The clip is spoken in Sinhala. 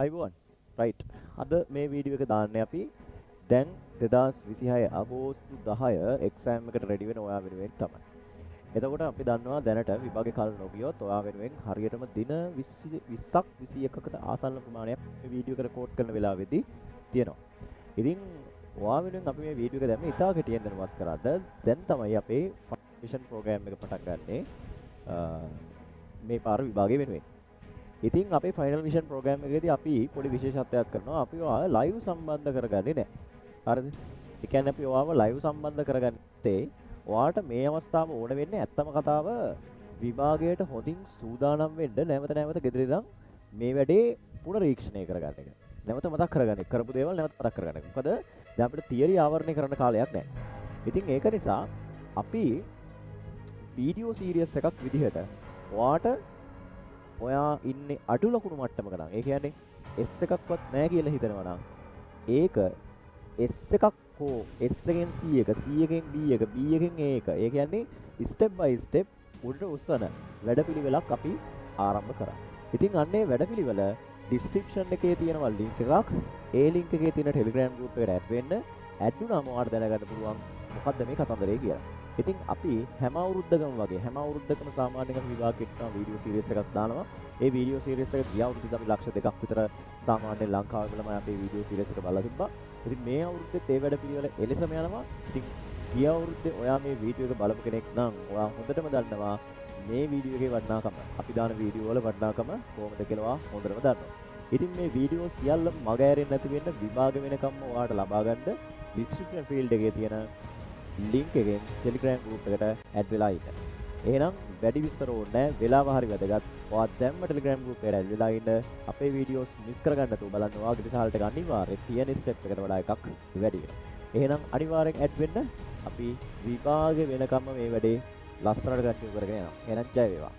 අයිබෝන් රයිට් අද මේ වීඩියෝ එක දාන්නේ අපි දැන් 2026 අගෝස්තු 10 එක්සෑම් එකට රෙඩි වෙන ඔයා වෙනුවෙන් තමයි. එතකොට අපි දන්නවා දැනට විභාගේ කාල නොගියොත් ඔයා වෙනුවෙන් හරියටම දින 20ක් 21කට ආසන්න ප්‍රමාණයක් මේ වීඩියෝ එක රෙකෝඩ් කරන වෙලාවෙදී තියෙනවා. ඉතින් ඔයා වෙනුවෙන් අපි මේ වීඩියෝ එක දැම්මේ ඉතා කෙටියෙන් දැනුවත් කරාද දැන් තමයි අපේ ෆවුන්ඩේෂන් ප්‍රෝග්‍රෑම් එක පටන් ගන්නේ මේ පාර විභාගය වෙනුවෙන්. ඉතින් අපේ ෆයිනල් විෂන් ප්‍රෝග්‍රෑම් එකේදී අපි පොඩි විශේෂත්වයක් කරනවා. අපි ඔයාව ලයිව් සම්බන්ධ කරගන්නේ නැහැ. හරිද? ඒ කියන්නේ අපි ඔයාව ලයිව් සම්බන්ධ කරගත්තේ ඔයාට මේ අවස්ථාව ඕන වෙන්නේ ඇත්තම කතාව විභාගයට හොඳින් සූදානම් වෙන්න නැවත නැවත ගෙදර ඉඳන් මේ වැඩේ පුනරීක්ෂණය කරගන්න එක. නැවත මතක් කරගන්න. කරපු දේවල් නැවත මතක් කරගන්න එක. මොකද දැන් අපිට තියරි ආවරණය කරන්න කාලයක් නැහැ. ඉතින් ඒක නිසා අපි වීඩියෝ සීරීස් එකක් විදිහට ඔයාට ඔයා ඉන්නේ අඩු ලකුණු මට්ටමක නම් ඒ කියන්නේ S එකක්වත් නැහැ කියලා හිතනවා නම් ඒක S එකක් හෝ S එකෙන් C එක C එකෙන් B එක B එකෙන් A එක ඒ කියන්නේ step by step උඩට උස්සන වැඩපිළිවෙලක් අපි ආරම්භ කරා. ඉතින් අන්නේ වැඩපිළිවෙල description එකේ තියෙනවා link එකක්. ඒ link එකේ තියෙන Telegram group එකට add වෙන්න. add වුණාම ඔයාලට දැනගන්න පුළුවන් මොකද්ද මේ කතන්දරේ කියලා. ඉතින් අපි හැම අවුරුද්දකම වගේ හැම අවුරුද්දකම සාමාන්‍යයෙන් අපි විභාගයට කරන වීඩියෝ සීරීස් එකක් දානවා. ඒ වීඩියෝ සීරීස් එක ගිය අවුරුද්දේ අපි ලක්ෂ 2ක් විතර සාමාන්‍යයෙන් ලංකාවේ ඉඳලා අපේ වීඩියෝ සීරීස් එක බලලා තිබ්බා. ඉතින් මේ අවුරුද්දේ ඒ වැඩ පිළිවෙල එලෙසම යනවා. ඉතින් ගිය අවුරුද්දේ ඔයා මේ වීඩියෝ එක බලපු කෙනෙක් නම් ඔයා හොඳටම දන්නවා මේ වීඩියෝ එකේ වටිනාකම. අපි දාන වීඩියෝ වල වටිනාකම කොහොමද කියලා ඔයා හොඳටම දන්නවා. ඉතින් මේ වීඩියෝ සියල්ල මග ඇරෙන්නේ නැති වෙන්න විභාග වෙනකම්ම ඔයාට ලබා ගන්න description field එකේ තියෙන link එකෙන් Telegram group එකට add වෙලා ඉන්න. එහෙනම් වැඩි විස්තර ඕනේ නැහැ. වෙලාව හරි වැදගත්. ඔයා දැම්ම Telegram group එකට add වෙලා ඉන්න. අපේ වීඩියෝස් මිස් කරගන්න නැතුව බලන්න. ඔයාගේ රිසල්ට් එක අනිවාර්යෙන් තියෙන step එකට වඩා එකක් වැඩි වෙනවා. එහෙනම් අනිවාර්යෙන් add වෙන්න. අපි විභාග වෙනකම්ම මේ වැඩේ ලස්සනට කන්ටිනියු කරගෙන යනවා. එහෙනම් ජය වේවා.